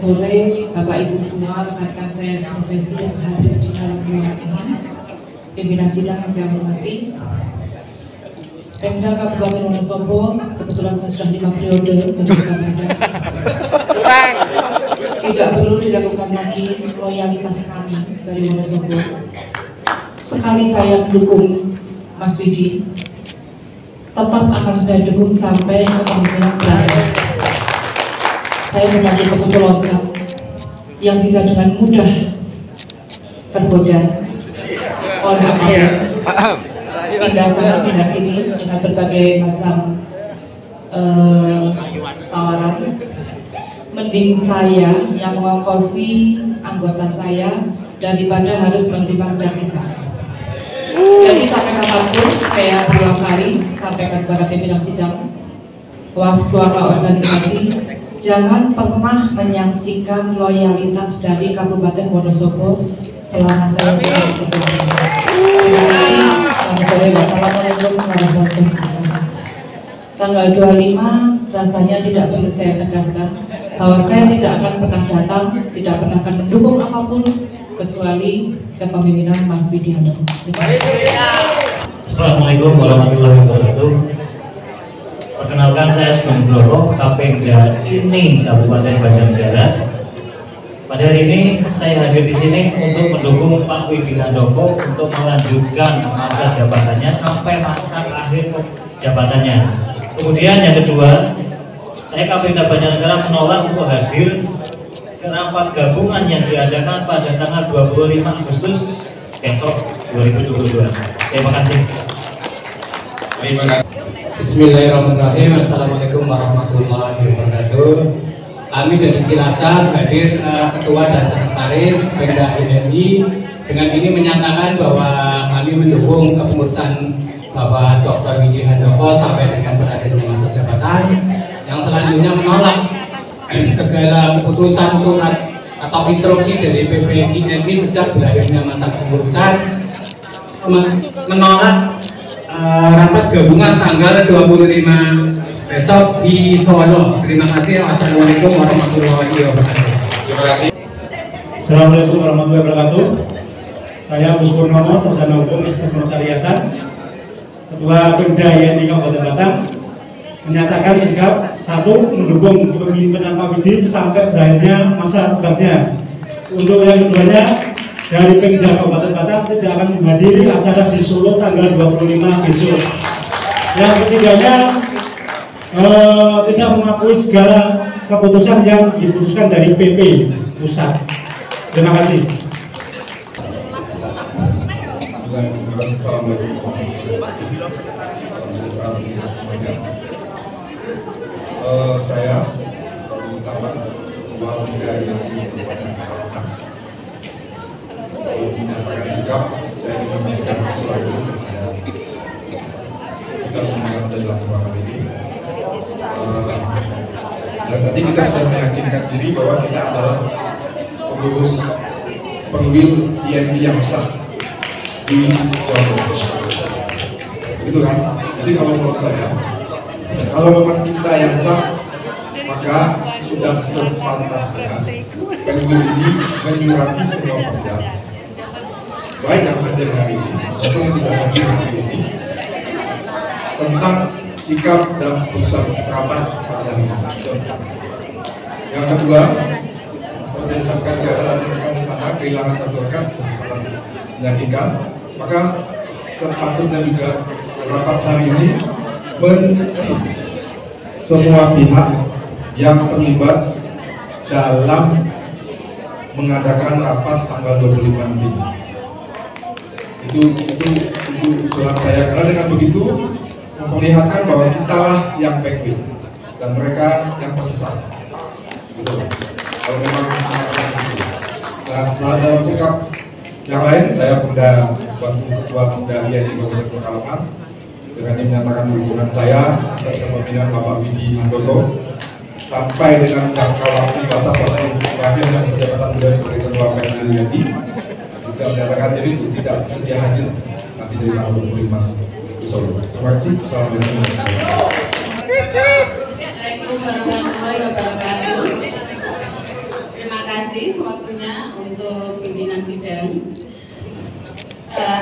sore, Bapak Ibu semua, rekan-rekan saya seprofesi yang hadir di dalam ruangan ini, pimpinan sidang yang saya hormati, Pemda Kabupaten Wonosobo, kebetulan saya sudah 5 periode jadi Pemda. Tidak perlu dilakukan lagi loyalitas kami dari Wonosobo. Sekali saya mendukung Mas Widi, tetap akan saya dukung sampai kepemimpinan berakhir. Saya menjadi pekerja loncat yang bisa dengan mudah tergoda oleh apapun, pindah sana pindah sini dengan berbagai macam tawaran. Mending saya yang mengongkosi anggota saya daripada harus menerima gratisan. Jadi sampai kapanpun saya berulang kali sampaikan kepada pimpinan sidang, suara organisasi, jangan pernah menyaksikan loyalitas dari Kabupaten Wonosobo selama saya menjadi ketua. Terima kasih. Selamat sore. Wassalamualaikum warahmatullahi wabarakatuh. Tanggal 25 rasanya tidak perlu saya tegaskan bahwa saya tidak akan pernah datang, tidak pernah akan mendukung apapun kecuali kepemimpinan Mas Widi Handoko. Terima kasih. Assalamualaikum warahmatullahi wabarakatuh. Perkenalkan, saya Sugeng Nugroho, Kapolda ini Kabupaten Banjarnegara. Pada hari ini saya hadir di sini untuk mendukung Pak Widi Handoko untuk melanjutkan masa jabatannya sampai masa akhir jabatannya. Kemudian yang kedua, saya Kapolda Banjarnegara menolak untuk hadir ke rapat gabungan yang diadakan pada tanggal 25 Agustus besok 2022. Terima kasih. Terima kasih. Bismillahirrahmanirrahim. Assalamualaikum warahmatullahi wabarakatuh. Kami dari Cilacap hadir Ketua dan Sekretaris Pemda INI dengan ini menyatakan bahwa kami mendukung kepengurusan Bapak Dr. Widi Handoko sampai dengan berakhirnya masa jabatan. Yang selanjutnya menolak segala keputusan surat atau instruksi dari PPINI sejak berakhirnya masa kepengurusan, menolak rapat gabungan tanggal 25 besok di Solo. Terima kasih. Wassalamualaikum warahmatullahi wabarakatuh. Terima kasih. Assalamualaikum warahmatullahi wabarakatuh. Saya Agus Purnomo, Sarjana Hukum Sekretariatan, Ketua Pemda INI Kabupaten Batang, menyatakan sikap satu, mendukung kepemimpinan Pak Widi sampai berakhirnya masa tugasnya. Untuk yang keduanya, dari Pemda Kabupaten Batang tidak akan menghadiri acara di Solo tanggal 25 besok. Yang ketiganya, tidak mengakui segala keputusan yang diputuskan dari PP pusat. Terima kasih. Assalamualaikum. Saya utama Ketua Pemda INI Kabupaten Batang. Sebelum menyatakan sikap, saya ingin memastikan surat ini kepada kita semua yang ada dalam ruangan ini. Dan tadi kita sudah meyakinkan diri bahwa kita adalah pengurus penguil INI yang sah di Jawa Timur. Gitu kan? Jadi kalau menurut saya, kalau memang kita yang sah, maka sudah sepantasnya penguil ini menyurati semua Pemda, baik yang hadir hari ini maupun yang tidak hadir hari ini, tentang sikap dan keputusan rapat pada hari ini. Yang kedua, seperti yang disampaikan adalah rekan di sana kehilangan satu rekan sangat menyakitkan, maka sepatutnya juga rapat hari ini meniti semua pihak yang terlibat dalam mengadakan rapat tanggal 25 nanti. Itu usulan saya, karena dengan begitu memperlihatkan bahwa kitalah yang penguil dan mereka yang tersesat. Gitu. Kalau memang begitu. Nah, setelah dalam sikap yang lain, saya sebagai Ketua Pemda INI Kabupaten Pekalongan dengan ini menyatakan dukungan saya atas kepemimpinan Bapak Widi Handoko sampai dengan jangka waktu batas waktu terakhir masa jabatan beliau sebagai Ketua Pemda INI, juga menyatakan diri untuk tidak bersedia hadir nanti dari tanggal 25 di Solo. Terima kasih. Assalamualaikum warahmatullahi wabarakatuh. kasih waktunya untuk pimpinan sidang.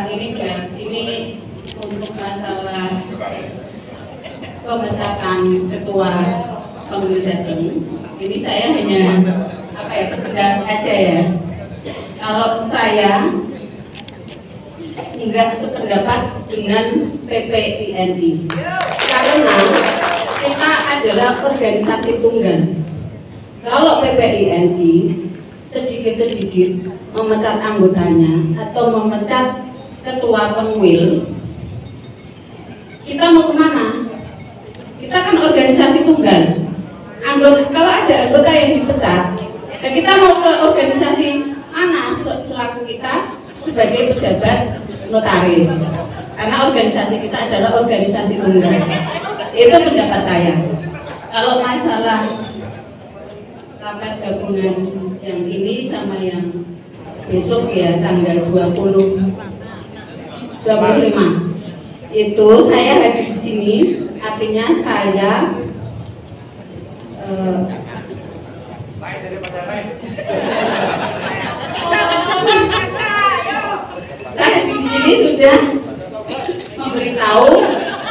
Ini untuk masalah pemecatan ketua Pemilih Jateng. Ini saya hanya berpendapat aja ya. Kalau saya enggak sependapat dengan PPINI karena kita adalah organisasi tunggal. Kalau PPINI sedikit-sedikit memecat anggotanya atau memecat ketua pengwil, kita mau kemana? Kita kan organisasi tunggal. Kalau ada anggota yang dipecat, dan kita mau ke organisasi mana selaku kita sebagai pejabat notaris? Karena organisasi kita adalah organisasi tunggal. Itu pendapat saya. Kalau masalah rapat gabungan yang ini sama yang besok ya tanggal 25 itu saya hadir di sini, artinya saya di sini sudah memberitahu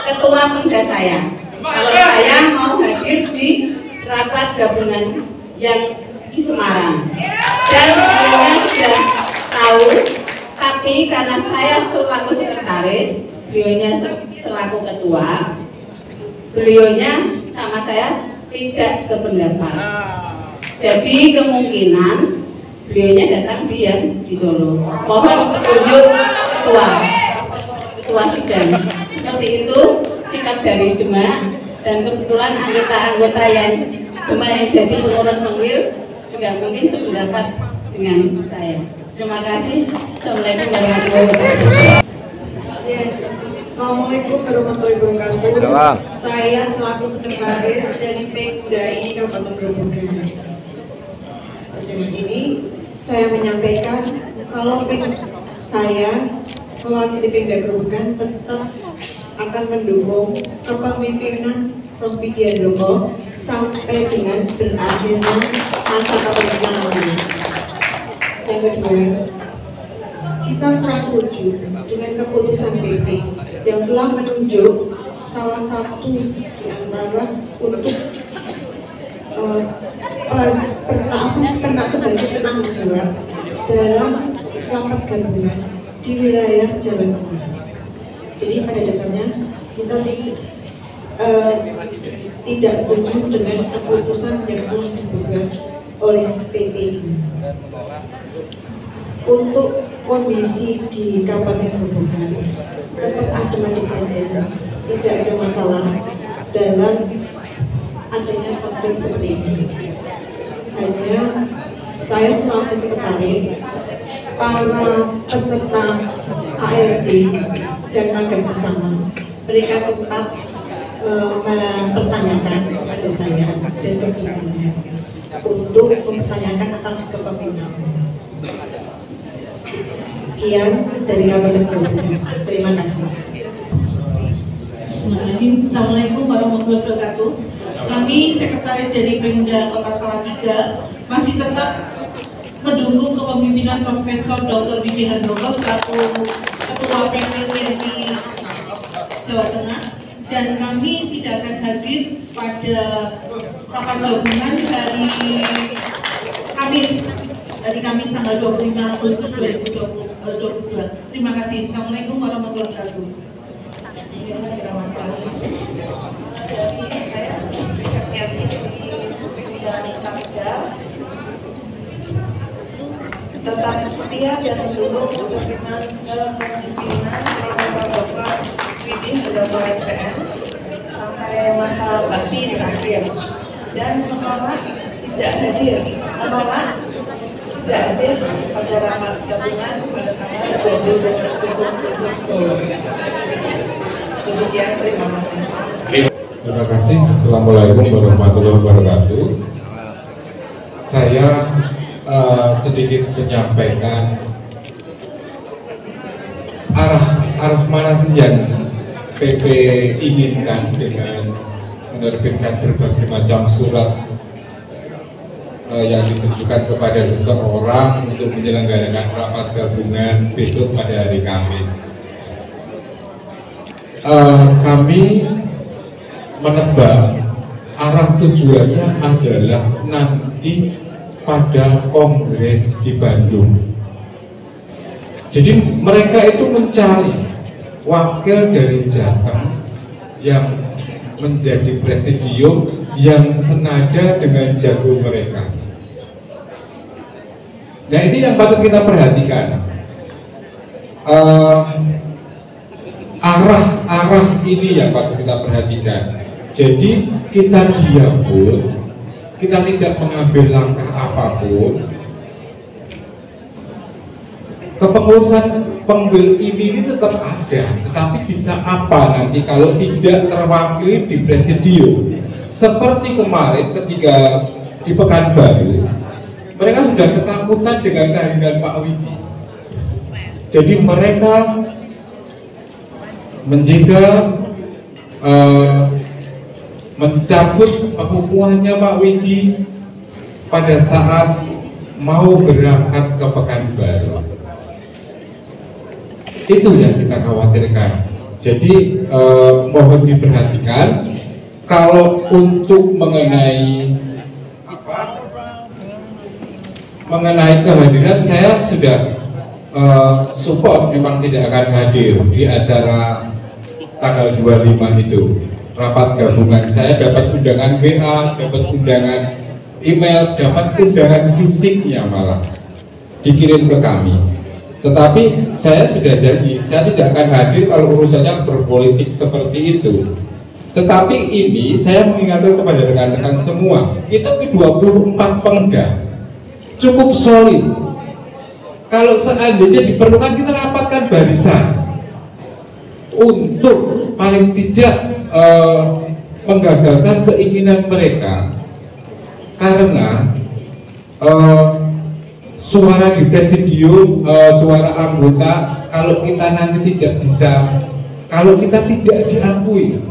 ketua Pemda saya kalau saya mau hadir di rapat gabungan yang di Semarang, dan beliaunya sudah tahu, tapi karena saya selaku sekretaris, beliaunya selaku ketua, beliaunya sama saya tidak sependapat. Jadi kemungkinan beliaunya datang di Solo. Mohon petunjuk ketua sidang. Seperti itu sikap dari Demak, dan kebetulan anggota-anggota yang Demak yang jadi pengurus pengwil juga mungkin sependapat dengan saya. Terima kasih. Assalamualaikum warahmatullahi wabarakatuh. Assalamualaikum warahmatullahi wabarakatuh. Saya selaku sekretaris dari Pemda ini Kabupaten Grobogan. Dengan ini saya menyampaikan kalau saya mewakili Pemda Grobogan tetap akan mendukung kepemimpinan Prof. Widiandoko sampai dengan berakhirnya masa kepemimpinan ini. Yang kedua, kita kurang setuju dengan keputusan BP yang telah menunjuk salah satu di antara untuk pernah sebagai penanggung jawab dalam rapat gabungan di wilayah Jawa Tengah. Jadi pada dasarnya kita tidak setuju dengan keputusan yang telah dibuat oleh PP ini. Untuk kondisi di Kabupaten Grobogan tetap ada dijaga, tidak ada masalah dalam adanya konflik seperti ini. Hanya saya selaku sekretaris, para peserta ARD dan magang bersama, mereka sempat mempertanyakan kepada saya dan kepimpinannya untuk mempertanyakan atas kepemimpinan. Sekian dari Kabupaten Grobogan. Terima kasih. Bismillahirrahmanirrahim. Assalamualaikum warahmatullahi wabarakatuh. Kami sekretaris dari Pemda Kota Salatiga masih tetap mendukung kepemimpinan Profesor Dr. Widiandoko selaku Ketua PPINI Jawa Tengah, dan kami tidak akan hadir pada rapat gabungan dari Kamis tanggal 25 Agustus 2022. Terima kasih. Assalamualaikum warahmatullahi wabarakatuh. Tetap setia dan mendukung kepemimpinan Profesor Dr. Widiandoko SPM sampai masa bakti berakhir, dan menolak tidak hadir pada rapat gabungan pada tanggal 22 Agustus besok Solo. Demikian, terima kasih. Terima kasih. Assalamualaikum warahmatullahi wabarakatuh. Saya sedikit menyampaikan arah mana sih yang PP inginkan dengan menerbitkan berbagai macam surat yang ditujukan kepada seseorang untuk menyelenggarakan rapat gabungan besok pada hari Kamis. Kami menebak arah tujuannya adalah nanti pada kongres di Bandung. Jadi mereka itu mencari wakil dari Jateng yang menjadi presidium yang senada dengan jago mereka. Nah, ini yang patut kita perhatikan. Arah ini yang patut kita perhatikan. Jadi kita diam pun, kita tidak mengambil langkah apapun, kepengurusan pengambil ini tetap ada, tetapi bisa apa nanti kalau tidak terwakili di presidium? Seperti kemarin ketika di Pekanbaru, mereka sudah ketakutan dengan kehadiran Pak Widi. Jadi mereka menjaga mencabut pengukuhannya Pak Widi pada saat mau berangkat ke Pekanbaru. Itu yang kita khawatirkan. Jadi mohon diperhatikan. Kalau untuk mengenai kehadiran, saya sudah support, memang tidak akan hadir di acara tanggal 25 itu. Rapat gabungan saya dapat undangan WA, dapat undangan email, dapat undangan fisiknya malah dikirim ke kami. Tetapi saya sudah janji, saya tidak akan hadir kalau urusannya berpolitik seperti itu. Tetapi ini saya mengingatkan kepada rekan-rekan semua, kita di 24 Pemda cukup solid. Kalau seandainya diperlukan, kita rapatkan barisan untuk paling tidak menggagalkan keinginan mereka, karena suara di presidium, suara anggota, kalau kita nanti tidak bisa, kalau kita tidak diakui,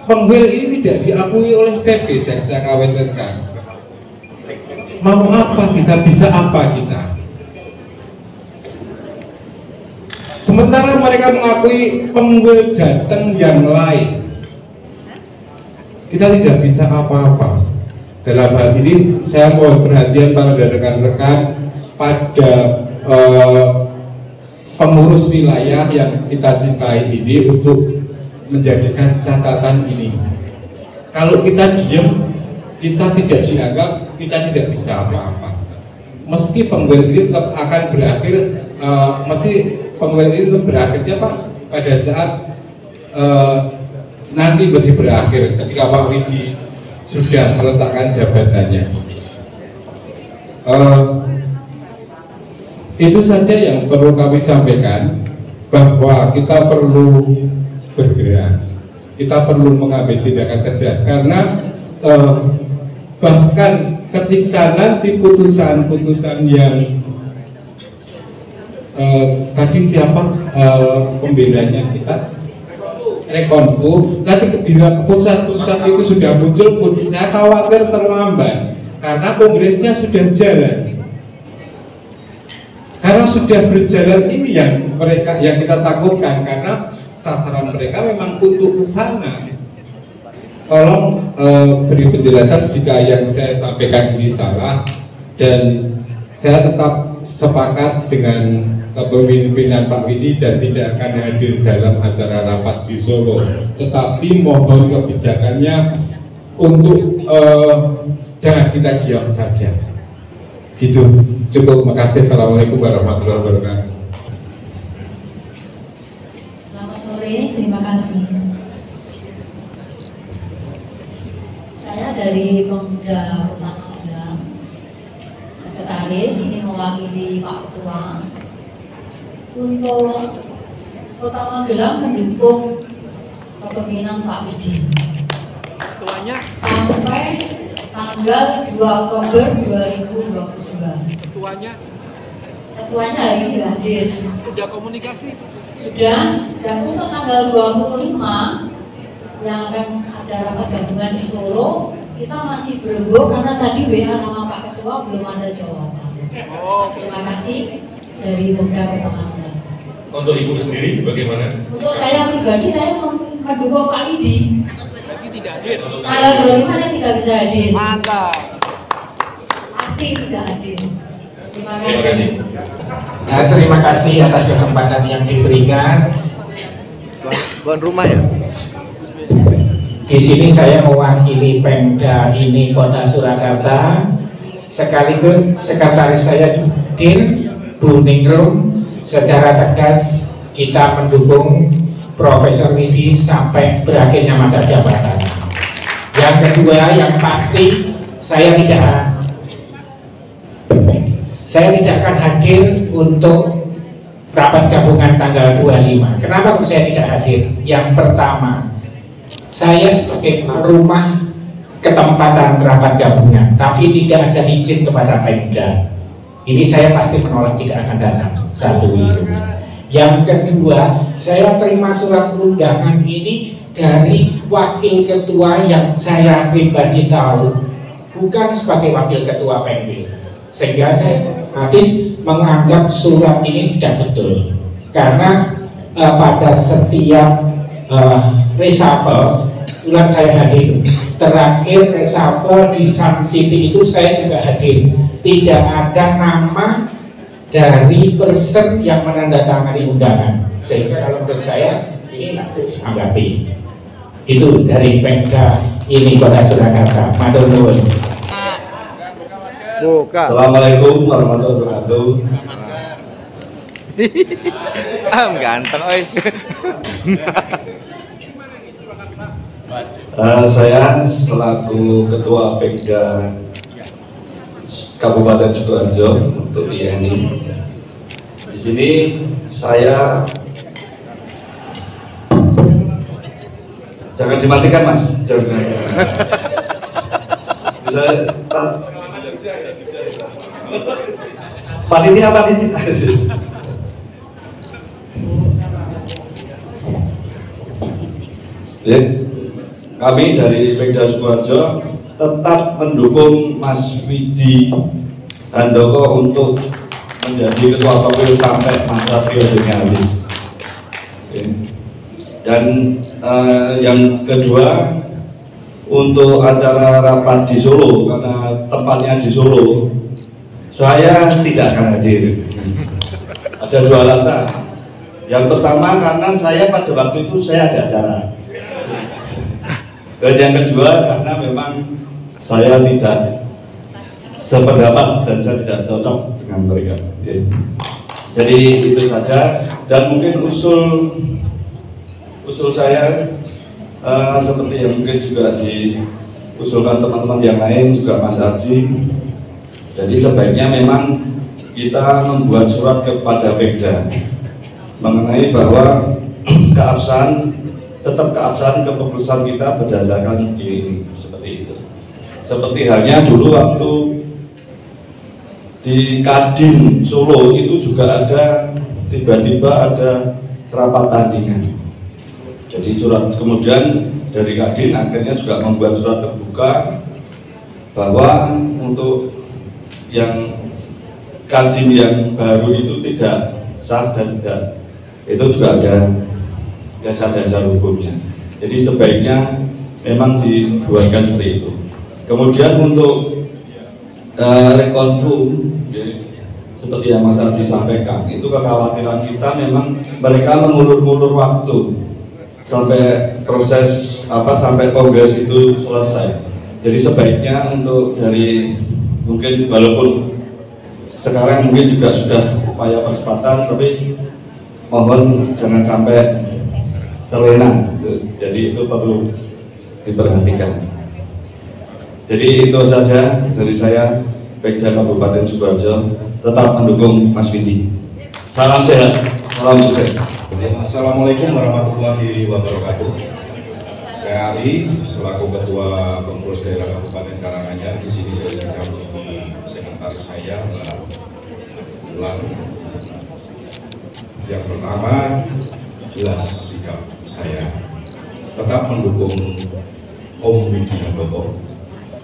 Pengwil ini tidak diakui oleh PP, saya khawatirkan. Mau apa kita, bisa apa kita? Sementara mereka mengakui Pengwil Jateng yang lain, kita tidak bisa apa-apa. Dalam hal ini saya mohon perhatian pada rekan-rekan pada pengurus wilayah yang kita cintai ini untuk menjadikan catatan ini. Kalau kita diam, kita tidak dianggap, kita tidak bisa apa-apa. Meski Pengwil ini tetap akan berakhir, Pengwil ini tetap berakhirnya Pak pada saat nanti masih berakhir ketika Pak Widi sudah meletakkan jabatannya. Itu saja yang perlu kami sampaikan, bahwa kita perlu bergerak, kita perlu mengambil tindakan cerdas, karena bahkan ketika nanti putusan-putusan yang tadi siapa pembelanya kita Rekonku, nanti bila keputusan-keputusan itu sudah muncul pun saya khawatir terlambat, karena kongresnya sudah jalan. Karena sudah berjalan ini yang kita takutkan, karena sasaran mereka memang untuk ke sana. Tolong beri penjelasan jika yang saya sampaikan ini salah, dan saya tetap sepakat dengan kepemimpinan Pak Widi dan tidak akan hadir dalam acara rapat di Solo. Tetapi mohon kebijakannya untuk jangan kita diam saja. Gitu. Cukup, makasih. Assalamualaikum warahmatullahi wabarakatuh. Selamat sore, terima kasih. Saya dari Pemuda Kota Magelang, sekretaris, ini mewakili Pak Ketua. Untuk Kota Magelang mendukung kepemimpinan Pak Widi sampai tanggal 2 Oktober 2022. Ketuanya hari ini hadir. Sudah komunikasi? Sudah, dan untuk tanggal 25 yang akan ada rapat gabungan di Solo, kita masih berembuk karena tadi WA sama Pak Ketua belum ada jawaban. Terima kasih dari Pemda Kota Manggar. Untuk Ibu sendiri bagaimana? Untuk saya pribadi, saya mendukung Pak Lidi. Tanggal 25 saya tidak bisa hadir. Mantap. Pasti tidak hadir. Terima kasih. Ya, terima kasih atas kesempatan yang diberikan. Tuan rumah ya. Di sini saya mewakili Pemda ini Kota Surakarta, sekaligus sekretaris saya Din Bu Ningrum. Secara tegas kita mendukung Profesor Widi sampai berakhirnya masa jabatan. Yang kedua, yang pasti saya tidak akan hadir untuk rapat gabungan tanggal 25. Kenapa saya tidak hadir? Yang pertama, saya sebagai rumah ketempatan rapat gabungan, tapi tidak ada izin kepada Pemda. Ini saya pasti menolak, tidak akan datang. Satu itu. Yang kedua, saya terima surat undangan ini dari wakil ketua yang saya pribadi tahu, bukan sebagai wakil ketua Pemda. Sehingga saya otomatis menganggap surat ini tidak betul. Karena pada setiap reshuffle, ulang saya hadir. Terakhir reshuffle di Sun City itu saya juga hadir. Tidak ada nama dari person yang menandatangani undangan. Sehingga kalau menurut saya ini anggapi. Itu dari Pemda ini Kota Surakarta. Matur nuwun. Assalamualaikum warahmatullahi wabarakatuh. Ganteng, oi. Saya selaku Ketua Pemda Kabupaten Sidoarjo untuk TNI. Di sini saya jangan dimatikan, Mas. Jangan dimatikan. Panitia. Ya, kami dari Pemda Sidoarjo tetap mendukung Mas Widi Handoko untuk menjadi ketua Pemil sampai masa periodenya habis. Oke. Dan yang kedua, untuk acara rapat di Solo, karena tempatnya di Solo, saya tidak akan hadir. Ada dua alasan. Yang pertama, karena saya pada waktu itu saya ada acara. Dan yang kedua, karena memang saya tidak sependapat dan saya tidak cocok dengan mereka. Oke. Jadi itu saja. Dan mungkin usul saya seperti yang mungkin juga diusulkan teman-teman yang lain, juga Mas Arji. Jadi sebaiknya memang kita membuat surat kepada Pemda mengenai bahwa tetap keabsahan keputusan kita berdasarkan ini seperti itu. Seperti halnya dulu waktu di Kadin Solo itu juga ada tiba-tiba ada rapat tandingan. Jadi surat kemudian dari Kadin akhirnya juga membuat surat terbuka bahwa untuk yang Kadin yang baru itu tidak sah dan tidak, itu juga ada dasar-dasar hukumnya. Jadi sebaiknya memang dibuatkan seperti itu. Kemudian untuk rekonfirm, seperti yang Mas Ardi sampaikan, itu kekhawatiran kita memang mereka mengulur-ulur waktu sampai proses sampai kongres itu selesai. Jadi sebaiknya untuk dari mungkin walaupun sekarang mungkin juga sudah upaya percepatan, tapi mohon jangan sampai terlena. Jadi itu perlu diperhatikan. Jadi itu saja dari saya, Pemda Kabupaten Sidoarjo tetap mendukung Mas Widi. Salam sehat, salam sukses. Assalamualaikum warahmatullahi wabarakatuh. Saya Ali, selaku Ketua Pengurus Daerah Kabupaten Karanganyar. Di sini saya didampingi sekretaris saya, Lan. Yang pertama, jelas sikap saya tetap mendukung Om Widi Handoko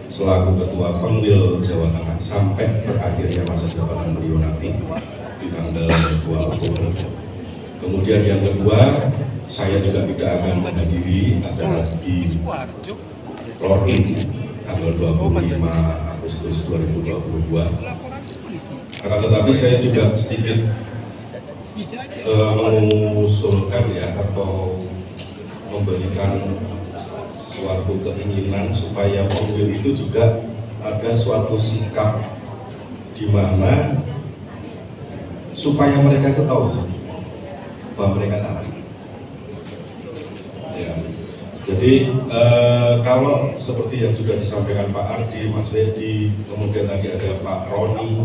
selaku Ketua Pengwil Jawa Tengah sampai berakhirnya masa jabatan beliau nanti di tanggal 2 Oktober. Kemudian yang kedua, saya juga tidak akan menghadiri acara di Lorin tanggal 25 Agustus 2022. Akan tetapi saya juga sedikit mengusulkan ya, atau memberikan suatu keinginan supaya pengwil itu juga ada suatu sikap di mana supaya mereka itu tahu bahwa mereka salah. Ya. Jadi kalau seperti yang sudah disampaikan Pak Ardi, Mas Wedi, kemudian tadi ada Pak Roni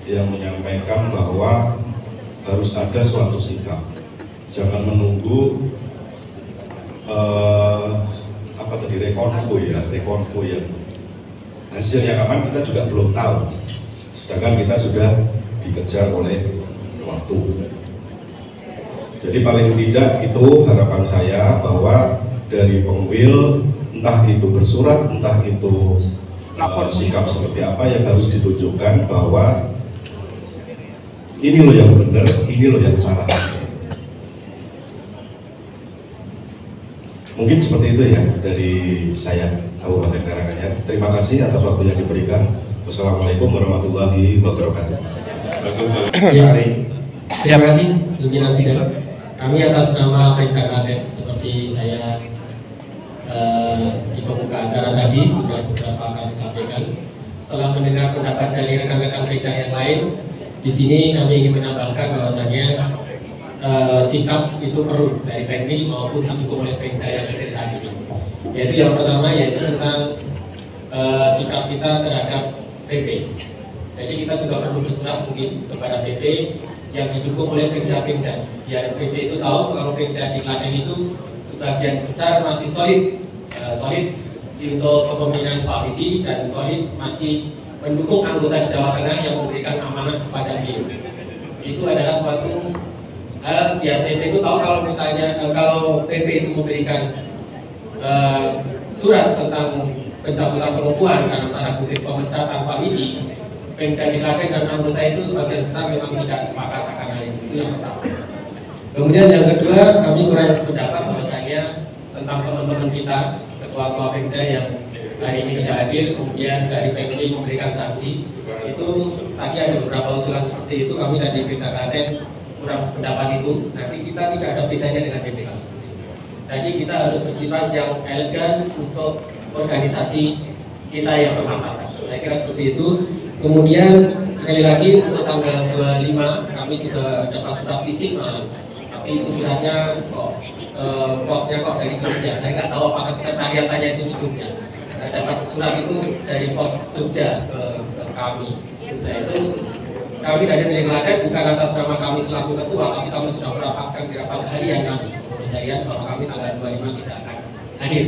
yang menyampaikan bahwa harus ada suatu sikap, jangan menunggu rekonvo yang hasilnya kapan kita juga belum tahu, sedangkan kita sudah dikejar oleh waktu. Jadi paling tidak itu harapan saya, bahwa dari pengwil, entah itu bersurat, entah itu sikap seperti apa yang harus ditunjukkan, bahwa ini loh yang benar, ini loh yang salah. Mungkin seperti itu ya dari saya, Kabupaten Karanganyar. Terima kasih atas waktu yang diberikan. Wassalamualaikum warahmatullahi wabarakatuh. Terima kasih pimpinan sidang. Kami atas nama Pemda Klaten, seperti saya di pembuka acara tadi sudah beberapa kali sampaikan. Setelah mendengar pendapat dari rekan-rekan Pemda yang lain, di sini kami ingin menambahkan bahwasanya sikap itu perlu dari Pengwil maupun didukung oleh Pemda yang hadir saat ini. Yaitu yang pertama yaitu tentang sikap kita terhadap PP. Jadi kita juga perlu bersurat mungkin kepada PP yang didukung oleh Pemda-Pemda, biar PP itu tahu kalau Pemda di Klaten itu sebagian besar masih solid untuk kepemimpinan Pak Widi, dan solid masih mendukung anggota di Jawa Tengah yang memberikan amanah kepada beliau. Itu adalah suatu biar PP itu tahu kalau misalnya kalau PP itu memberikan surat tentang pencabutan pengukuhan dalam tanda kutip pemecatan Pak Widi, Pemda di Klaten dan anggota itu sebagian besar memang tidak sepakat akan hal itu. Itu yang pertama. Kemudian yang kedua, kami kurang sependapat bahwasanya tentang teman-teman kita ketua-ketua Pemda yang hari ini tidak hadir, kemudian dari Pengwil memberikan sanksi. Itu tadi ada beberapa usulan seperti itu, kami dari Pemda Klaten kurang sependapat itu. Nanti kita tidak ada bedanya dengan PPK. Jadi kita harus bersifat yang elegan untuk organisasi kita yang bermanfaat. Saya kira seperti itu. Kemudian sekali lagi untuk tanggal 25 kami juga dapat surat fisik, tapi itu suratnya kok posnya kok dari Jogja. Saya nggak tahu apakah sekretariatannya itu di Jogja. Saya dapat surat itu dari pos Jogja ke kami. Nah itu kami dari Pemda Klaten bukan atas nama kami selaku ketua, tapi kami sudah merapatkan di rapat harian kami. Saya bahwa kami tanggal 25 tidak akan hadir.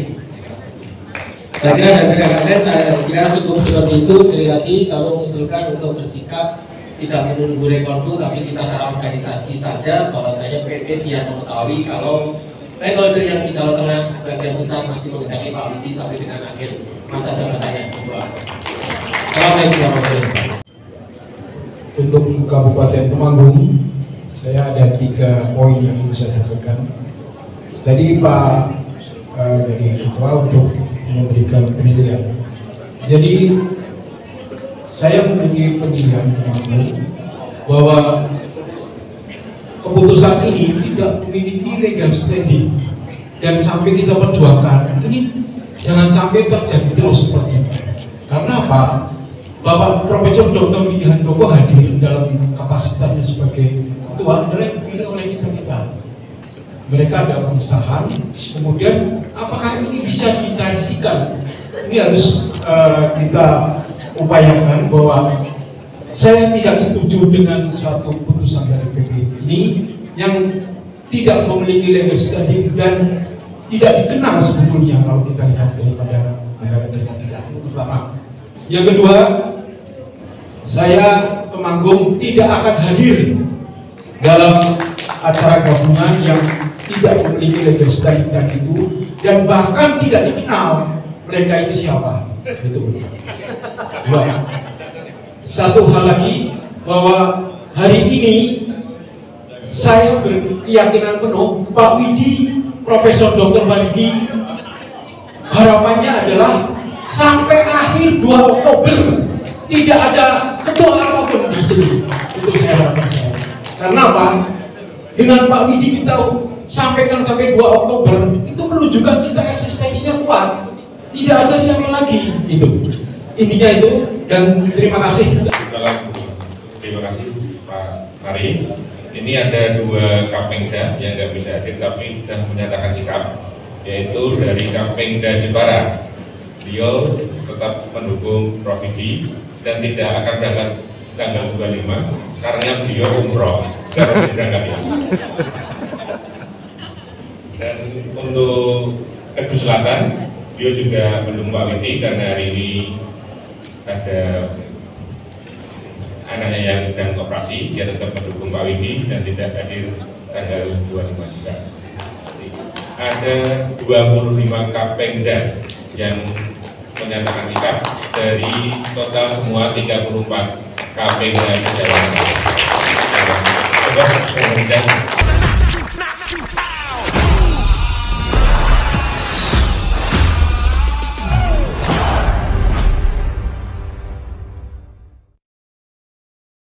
Saya kira dari Pemda Klaten saya kira cukup seperti itu. Sekali lagi kami mengusulkan untuk bersikap tidak menunggu rekonfu, tapi kita secara organisasi saja bahwasanya PP biar mengetahui kalau stakeholder yang di Jawa Tengah sebagian besar masih menghendaki Pak Widi sampai dengan akhir masa jabatannya. Assalamualaikum warahmatullahi wabarakatuh. Untuk Kabupaten Temanggung, saya ada 3 poin yang ingin saya sampaikan. Tadi Pak jadi ketua untuk memberikan penilaian. Jadi saya memiliki penilaian Temanggung bahwa keputusan ini tidak memiliki legal standing, dan sampai kita perjuangkan ini jangan sampai terjadi terus seperti ini. Karena apa? Bapak Profesor Dr. Widi Handoko hadir dalam kapasitasnya sebagai ketua adalah dipilih oleh kita. Mereka ada pengesahan, kemudian apakah ini bisa ditransikan? Ini harus kita upayakan bahwa saya tidak setuju dengan suatu putusan dari PP ini yang tidak memiliki legal standing dan tidak dikenal sebetulnya kalau kita lihat daripada negara dasar kita. Itu pertama. Yang kedua, saya Temanggung tidak akan hadir dalam acara gabungan yang tidak memiliki legal standing itu, dan bahkan tidak dikenal mereka ini siapa. Itu. Nah, satu hal lagi bahwa hari ini saya berkeyakinan penuh Pak Widi, Profesor Dr. Widi, harapannya adalah sampai akhir 2 Oktober tidak ada ketua apapun di sini. Itu saya harapkan saya. Karena apa? Dengan Pak Widi kita sampaikan sampai 2 Oktober itu menunjukkan kita eksistensinya kuat. Tidak ada siapa lagi. Itu intinya itu, dan terima kasih. Terima kasih Pak Ari. Ini ada 2 Kapengda yang nggak bisa hadir tapi sudah menyatakan sikap, yaitu dari Kapengda Jepara. Beliau tetap mendukung Prof. Widi dan tidak akan berangkat tanggal 25 karena beliau umroh. Dan untuk Kedus Selatan, beliau juga mendukung Pak Widi karena hari ini ada anaknya yang sedang operasi, dia tetap mendukung Pak Widi dan tidak hadir tanggal 25 juga. Ada 25 Kapengda yang menyatakan sikap dari total semua 34 Kapengda di Jawa Tengah.